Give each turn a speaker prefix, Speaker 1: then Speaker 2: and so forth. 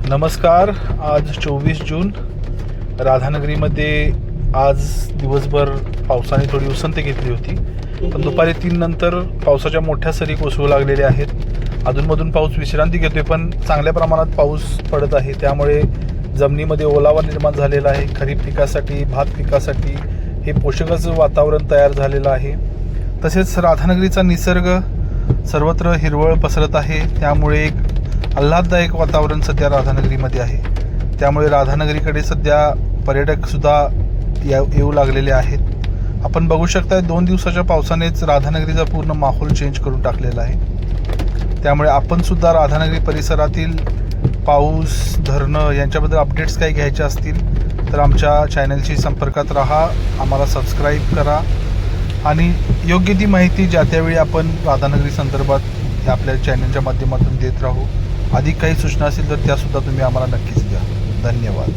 Speaker 1: नमस्कार. आज 24 जून. राधानगरीमध्ये आज दिवसभर पावसाने थोडी उसंत घेतली होती, पण दुपारी 3 नंतर पावसाच्या मोठ्या सरी कोसळू लागलेल्या आहेत. अधूनमधून पाऊस विश्रांती घेतोय, पण चांगल्या प्रमाणात पाऊस पडत आहे. त्यामुळे जमिनीमध्ये ओलावा निर्माण झालेला आहे. खरीप पिकासाठी, भात पिकासाठी हे पोषकाचं वातावरण तयार झालेलं आहे. तसेच राधानगरीचा निसर्ग सर्वत्र हिरवळ पसरत आहे. त्यामुळे एक आल्हाददायक वातावरण सध्या राधानगरीमध्ये आहे. त्यामुळे राधानगरीकडे सध्या पर्यटकसुद्धा येऊ लागलेले आहेत. आपण बघू शकता 2 दिवसाच्या पावसानेच राधानगरीचा पूर्ण माहोल चेंज करून टाकलेला आहे. त्यामुळे आपणसुद्धा राधानगरी परिसरातील पाऊस, धरणं यांच्याबद्दल अपडेट्स काही घ्यायचे असतील तर आमच्या चॅनलशी संपर्कात राहा, आम्हाला सबस्क्राईब करा आणि योग्य ती माहिती ज्या त्यावेळी आपण राधानगरी संदर्भात आपल्या चॅनलच्या माध्यमातून देत राहू. अधिक काही सूचना असेल तर त्यासुद्धा तुम्ही आम्हाला नक्कीच द्या. धन्यवाद.